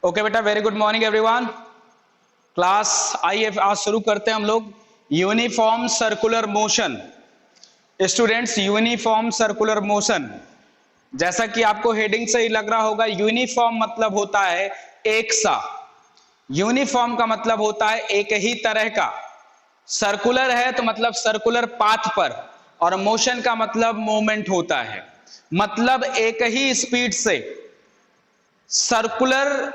Okay बेटा, very good morning everyone. Class आइए आज शुरू करते हैं हम लोग uniform circular motion. Students, uniform circular motion, जैसा कि आपको हेडिंग से ही लग रहा होगा, यूनिफॉर्म मतलब होता है एक सा। यूनिफॉर्म का मतलब होता है एक ही तरह का। सर्कुलर है तो मतलब सर्कुलर पाथ पर, और मोशन का मतलब मूवमेंट होता है, मतलब एक ही स्पीड से सर्कुलर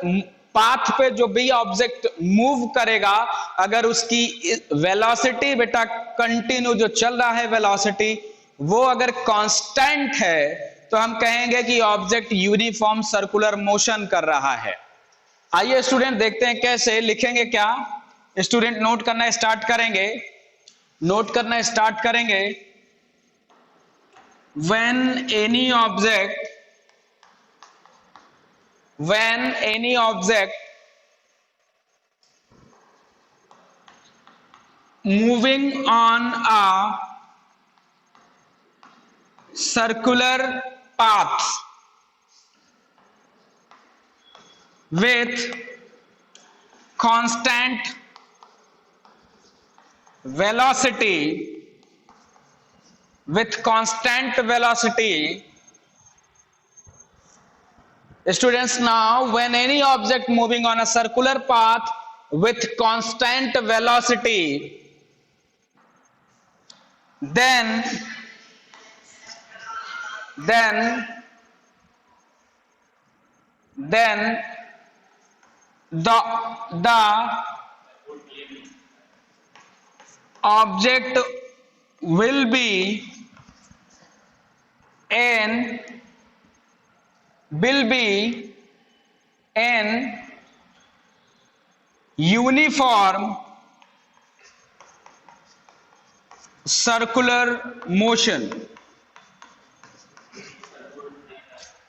पाथ पे जो भी ऑब्जेक्ट मूव करेगा, अगर उसकी वेलोसिटी बेटा कंटिन्यू जो चल रहा है वेलोसिटी वो अगर कांस्टेंट है तो हम कहेंगे कि ऑब्जेक्ट यूनिफॉर्म सर्कुलर मोशन कर रहा है। आइए स्टूडेंट देखते हैं कैसे लिखेंगे। क्या स्टूडेंट नोट करना स्टार्ट करेंगे? नोट करना स्टार्ट करेंगे। when any object moving on a circular path with constant velocity, students, now when any object moving on a circular path with constant velocity, then the object will be in uniform circular motion.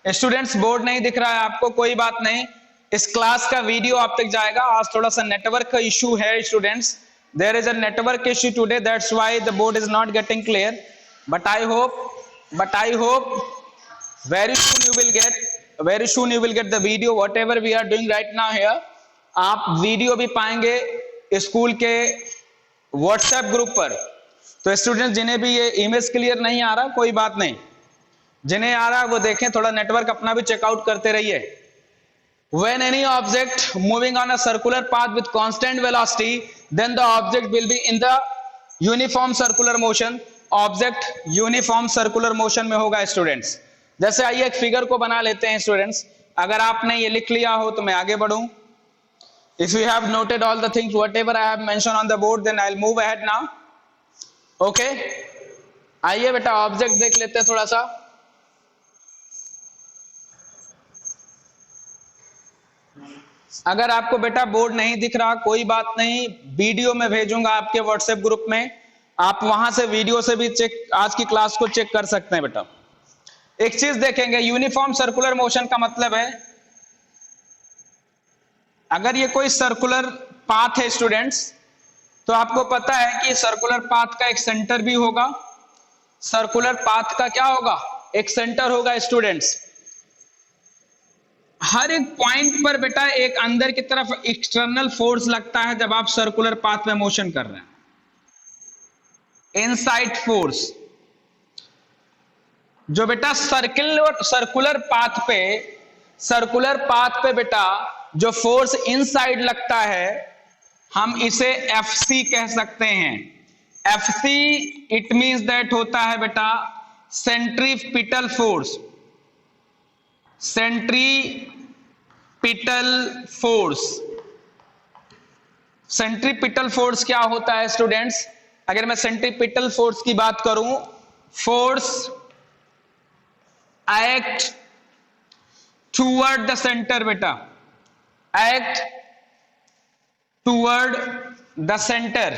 Students, board नहीं दिख रहा है आपको, कोई बात नहीं, इस class का वीडियो आप तक जाएगा। आज थोड़ा सा नेटवर्क का इशू है students, there is a network issue today, that's why the board is not getting clear, but I hope very soon you will get the video whatever we are doing right now here। आप video भी पाएंगे school के WhatsApp group पर। तो student जिन्हें भी ये image clear नहीं आ रहा कोई बात नहीं, जिन्हें आ रहा वो देखें, थोड़ा नेटवर्क अपना भी चेकआउट करते रहिए। When any object moving on a circular path with constant velocity, then the object will be in the uniform circular motion। Object uniform circular motion में होगा स्टूडेंट्स। जैसे आइए एक फिगर को बना लेते हैं स्टूडेंट्स। अगर आपने ये लिख लिया हो तो मैं आगे बढ़ूं। If you have noted all the things whatever I have mention on the board, then I will move ahead now. Okay, आइए बेटा ऑब्जेक्ट देख लेते हैं थोड़ा सा। अगर आपको बेटा बोर्ड नहीं दिख रहा कोई बात नहीं, वीडियो में भेजूंगा आपके व्हाट्सएप ग्रुप में, आप वहां से वीडियो से भी चेक, आज की क्लास को चेक कर सकते हैं बेटा। एक चीज देखेंगे, यूनिफॉर्म सर्कुलर मोशन का मतलब है अगर ये कोई सर्कुलर पाथ है स्टूडेंट्स, तो आपको पता है कि सर्कुलर पाथ का एक सेंटर भी होगा। सर्कुलर पाथ का क्या होगा? एक सेंटर होगा स्टूडेंट्स। हर एक पॉइंट पर बेटा एक अंदर की तरफ एक्सटर्नल फोर्स लगता है जब आप सर्कुलर पाथ में मोशन कर रहे हैं, इनसाइड फोर्स। जो बेटा सर्कुलर पाथ पे बेटा जो फोर्स इनसाइड लगता है हम इसे एफसी कह सकते हैं। एफसी इट मींस दैट होता है बेटा सेंट्रीपिटल फोर्स। सेंट्रीपिटल फोर्स क्या होता है स्टूडेंट्स? अगर मैं सेंट्रीपिटल फोर्स की बात करूं, force act toward the centre बेटा, एक्ट टूवर्ड द सेंटर।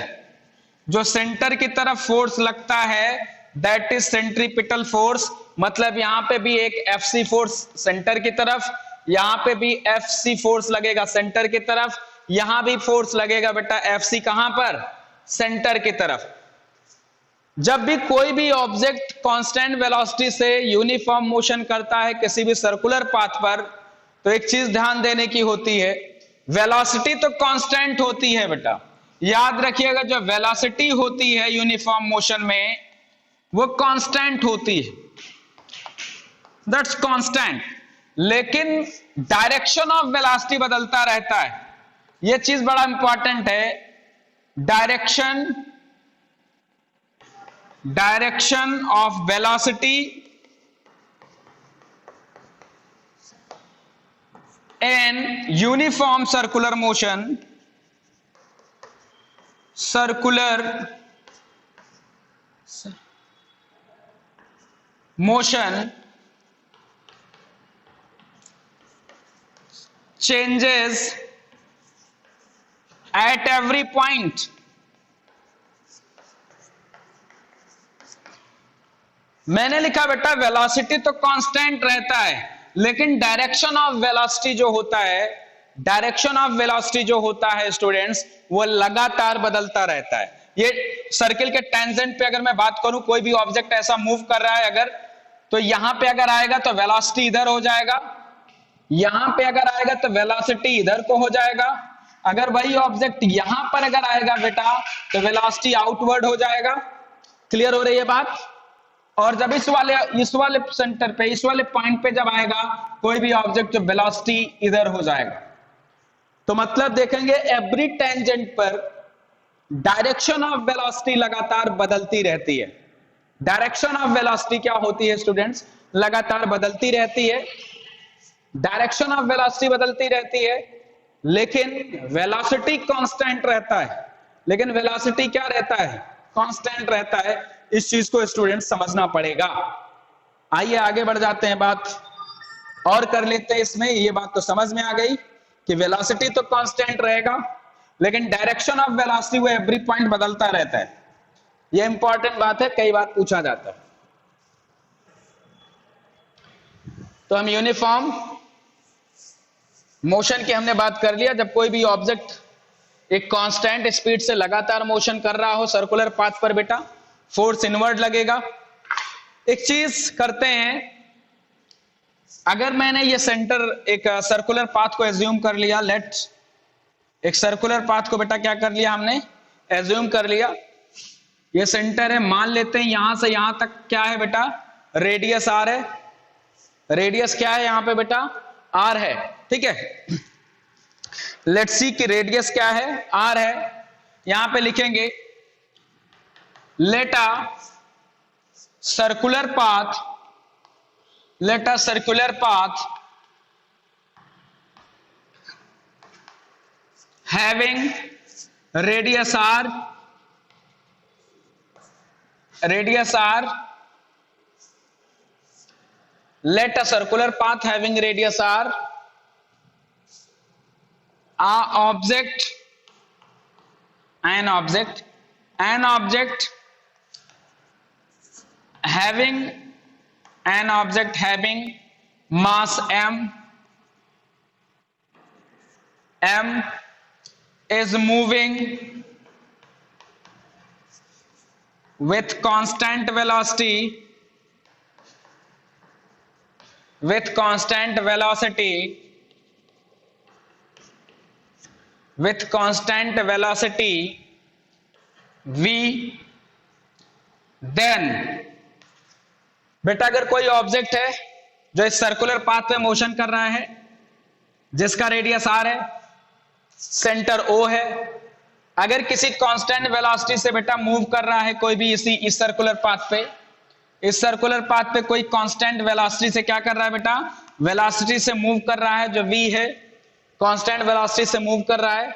जो सेंटर की तरफ फोर्स लगता है दैट इज सेंट्रीपिटल फोर्स। मतलब यहां पे भी एक एफसी फोर्स सेंटर की तरफ, यहां पे भी एफसी फोर्स लगेगा सेंटर की तरफ, यहां भी फोर्स लगेगा बेटा एफसी कहां पर? सेंटर की तरफ। जब भी कोई भी ऑब्जेक्ट कांस्टेंट वेलोसिटी से यूनिफॉर्म मोशन करता है किसी भी सर्कुलर पाथ पर, तो एक चीज ध्यान देने की होती है, वेलोसिटी तो कांस्टेंट होती है बेटा, याद रखिएगा, जो वेलोसिटी होती है यूनिफॉर्म मोशन में वो कांस्टेंट होती है, दैट्स कांस्टेंट। लेकिन डायरेक्शन ऑफ वेलोसिटी बदलता रहता है, यह चीज बड़ा इंपॉर्टेंट है। Direction of velocity in uniform circular motion changes at every point। मैंने लिखा बेटा वेलोसिटी तो कांस्टेंट रहता है, लेकिन डायरेक्शन ऑफ वेलोसिटी जो होता है, डायरेक्शन ऑफ वेलोसिटी जो होता है स्टूडेंट्स, वो लगातार बदलता रहता है। ये सर्किल के टेंजेंट पे अगर मैं बात करूं, कोई भी ऑब्जेक्ट ऐसा मूव कर रहा है अगर, तो यहां पे अगर आएगा तो वेलोसिटी इधर हो जाएगा, यहां पे अगर आएगा तो वेलोसिटी इधर को हो जाएगा, अगर वही ऑब्जेक्ट यहां पर अगर आएगा बेटा तो वेलोसिटी आउटवर्ड हो जाएगा। क्लियर हो रही है बात? और जब इस वाले सेंटर पे, इस वाले पॉइंट पे जब आएगा कोई भी ऑब्जेक्ट, तो वेलोसिटी इधर हो जाएगा। तो मतलब देखेंगे एवरी टेंजेंट पर डायरेक्शन ऑफ वेलोसिटी लगातार बदलती रहती है। डायरेक्शन ऑफ वेलोसिटी क्या होती है स्टूडेंट्स? लगातार बदलती रहती है, डायरेक्शन ऑफ वेलोसिटी बदलती रहती है, लेकिन वेलोसिटी कांस्टेंट रहता है। लेकिन वेलोसिटी क्या रहता है? कांस्टेंट रहता है। इस चीज को स्टूडेंट समझना पड़ेगा। आइए आगे बढ़ जाते हैं, बात और कर लेते हैं इसमें। ये बात तो समझ में आ गई कि वेलोसिटी तो कांस्टेंट रहेगा, लेकिन डायरेक्शन ऑफ वेलोसिटी वो एवरी पॉइंट बदलता रहता है। ये इंपॉर्टेंट बात है, कई बार पूछा जाता है। तो हम यूनिफॉर्म मोशन की हमने बात कर लिया। जब कोई भी ऑब्जेक्ट एक कांस्टेंट स्पीड से लगातार मोशन कर रहा हो सर्कुलर पाथ पर बेटा, फोर्स इनवर्ड लगेगा। एक चीज करते हैं, अगर मैंने ये सेंटर एक सर्कुलर पाथ को एज्यूम कर लिया, एक सर्कुलर पाथ को बेटा क्या कर लिया हमने? एज्यूम कर लिया। ये सेंटर है, मान लेते हैं यहां से यहां तक क्या है बेटा? रेडियस आर है। रेडियस क्या है यहां पे बेटा? आर है, ठीक है। लेट्स सी कि रेडियस क्या है? आर है। यहां पे लिखेंगे let a circular path having radius r, let a circular path having radius r, an object having mass m is moving with constant velocity v, then बेटा अगर कोई ऑब्जेक्ट है जो इस सर्कुलर पाथ पे मोशन कर रहा है, जिसका रेडियस r है, सेंटर O है, अगर किसी कांस्टेंट वेलोसिटी से बेटा मूव कर रहा है कोई भी इस सर्कुलर पाथ पे, इस सर्कुलर पाथ पे कोई कांस्टेंट वेलोसिटी से क्या कर रहा है बेटा? वेलोसिटी से मूव कर रहा है, जो v है, कांस्टेंट वेलोसिटी से मूव कर रहा है,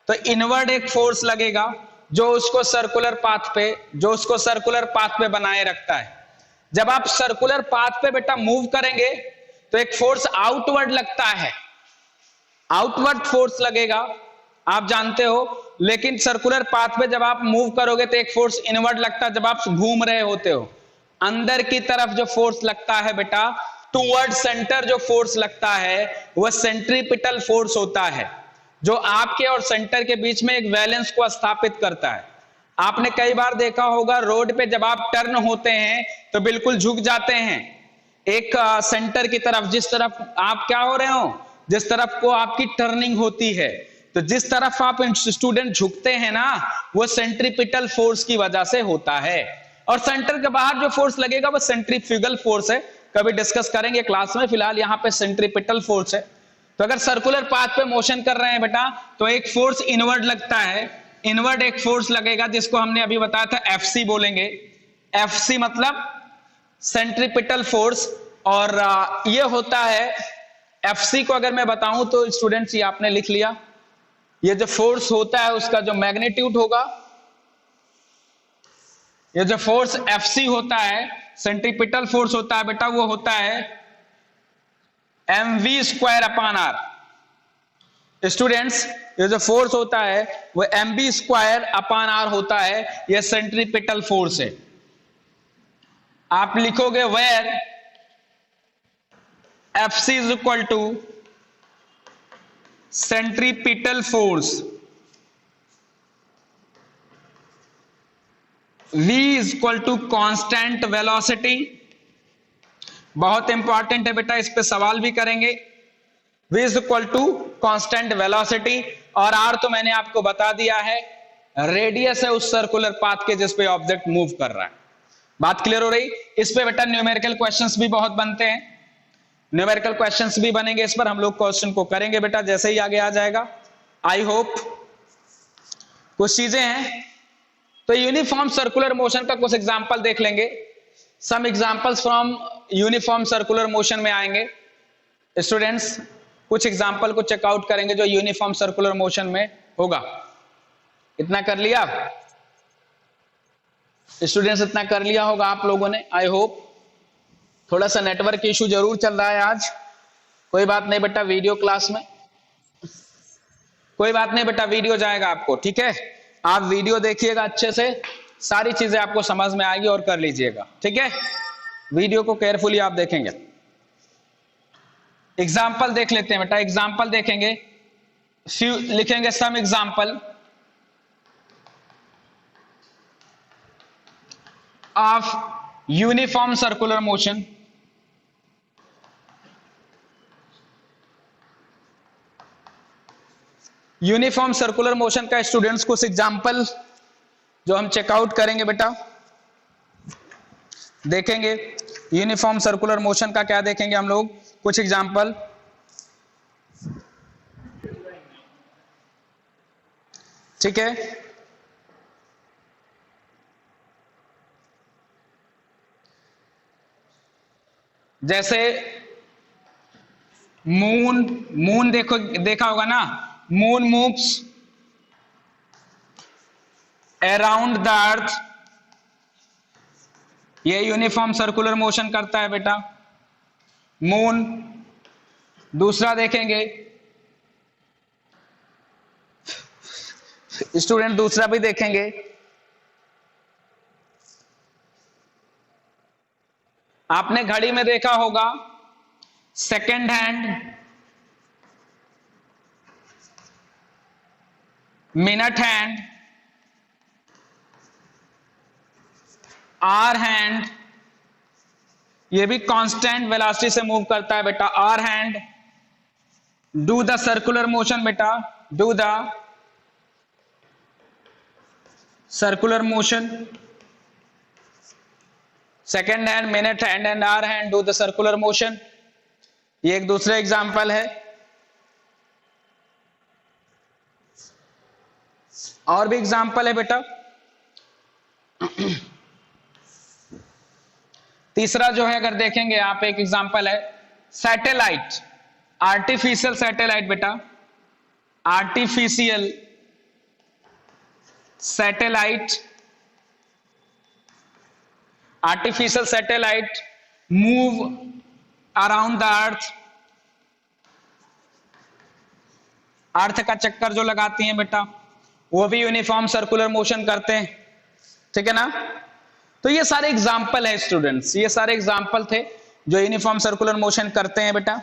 तो इनवर्ड एक फोर्स लगेगा जो उसको सर्कुलर पाथ पे बनाए रखता है। जब आप सर्कुलर पाथ पे बेटा मूव करेंगे तो एक फोर्स आउटवर्ड लगता है, आउटवर्ड फोर्स लगेगा, आप जानते हो। लेकिन सर्कुलर पाथ पे जब आप मूव करोगे तो एक फोर्स इनवर्ड लगता है, जब आप घूम रहे होते हो। अंदर की तरफ जो फोर्स लगता है बेटा, टूवर्ड सेंटर जो फोर्स लगता है, वह सेंट्रीपिटल फोर्स होता है, जो आपके और सेंटर के बीच में एक बैलेंस को स्थापित करता है। आपने कई बार देखा होगा रोड पे जब आप टर्न होते हैं तो बिल्कुल झुक जाते हैं, एक सेंटर की तरफ, जिस तरफ आप क्या हो रहे हो, जिस तरफ को आपकी टर्निंग होती है, तो जिस तरफ आप स्टूडेंट झुकते हैं ना, वो सेंट्रीपिटल फोर्स की वजह से होता है। और सेंटर के बाहर जो फोर्स लगेगा वो सेंट्रीफ्यूगल फोर्स है, कभी डिस्कस करेंगे क्लास में, फिलहाल यहां पे सेंट्रीपिटल फोर्स है। तो अगर सर्कुलर पाथ पे मोशन कर रहे हैं बेटा, तो एक फोर्स इनवर्ड लगता है, इनवर्ड एक फोर्स लगेगा जिसको हमने अभी बताया था एफसी बोलेंगे। एफसी मतलब सेंट्रीपिटल फोर्स, और ये होता है एफसी को अगर मैं बताऊं तो स्टूडेंट्स ये आपने लिख लिया, ये जो फोर्स होता है उसका जो मैग्नीट्यूड होगा, ये जो फोर्स एफसी होता है, सेंट्रीपिटल फोर्स होता है बेटा, वो होता है mv square upon r. Students ये जो फोर्स होता है वो mv स्क्वायर अपान आर होता है, ये सेंट्रीपिटल फोर्स है। आप लिखोगे where FC is equal to centripetal force, v is equal to constant velocity. बहुत इंपॉर्टेंट है बेटा, इस पे सवाल भी करेंगे। v is equal to constant velocity, और r तो मैंने आपको बता दिया है, रेडियस है उस सर्कुलर पाथ के जिस पे ऑब्जेक्ट मूव कर रहा है। बात क्लियर हो रही? इस पे बेटा न्यूमेरिकल क्वेश्चंस भी बहुत बनते हैं, न्यूमेरिकल क्वेश्चंस भी बनेंगे, इस पर हम लोग क्वेश्चन को करेंगे बेटा जैसे ही आगे आ जाएगा। आई होप कुछ चीजें हैं। तो यूनिफॉर्म सर्कुलर मोशन का कुछ एग्जांपल देख लेंगे, some examples from uniform circular motion में आएंगे। स्टूडेंट्स कुछ एग्जांपल को चेकआउट करेंगे जो यूनिफॉर्म सर्कुलर मोशन में होगा। इतना कर लिया स्टूडेंट्स, इतना कर लिया होगा आप लोगों ने, आई होप। थोड़ा सा नेटवर्क इशू जरूर चल रहा है आज, कोई बात नहीं बेटा, वीडियो क्लास में कोई बात नहीं बेटा, वीडियो जाएगा आपको, ठीक है। आप वीडियो देखिएगा अच्छे से, सारी चीजें आपको समझ में आएगी और कर लीजिएगा, ठीक है। वीडियो को केयरफुली आप देखेंगे। एग्जाम्पल देख लेते हैं बेटा, एग्जाम्पल देखेंगे, फ्यू लिखेंगे some example of uniform circular motion. Uniform circular motion का स्टूडेंट्स कुछ एग्जाम्पल जो हम चेकआउट करेंगे बेटा, देखेंगे यूनिफॉर्म सर्कुलर मोशन का क्या देखेंगे हम लोग, कुछ एग्जाम्पल। ठीक है, जैसे मून देखो, देखा होगा ना, मून मूव्स अराउंड द अर्थ, ये यूनिफॉर्म सर्कुलर मोशन करता है बेटा, मून। दूसरा देखेंगे स्टूडेंट, दूसरा भी देखेंगे, आपने घड़ी में देखा होगा second hand, minute hand, hour hand, ये भी कांस्टेंट वेलोसिटी से मूव करता है बेटा, hour hand. Do the circular motion बेटा, do the circular motion, second hand, minute hand and hour hand do the circular motion. ये एक दूसरा एग्जाम्पल है। और भी एग्जाम्पल है बेटा। तीसरा जो है अगर देखेंगे आप, एक एग्जाम्पल है सैटेलाइट, आर्टिफिशियल सैटेलाइट बेटा, artificial satellite, artificial satellite move around the earth, earth का चक्कर जो लगाती हैं बेटा, वो भी यूनिफॉर्म सर्कुलर मोशन करते हैं, ठीक है ना। तो ये सारे एग्जाम्पल है स्टूडेंट्स, ये सारे एग्जाम्पल थे जो यूनिफॉर्म सर्कुलर मोशन करते हैं बेटा।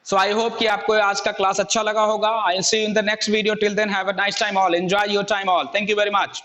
सो आई होप कि आपको आज का क्लास अच्छा लगा होगा। I will see you in the next video, till then have a nice time all, enjoy your time all, thank you very much.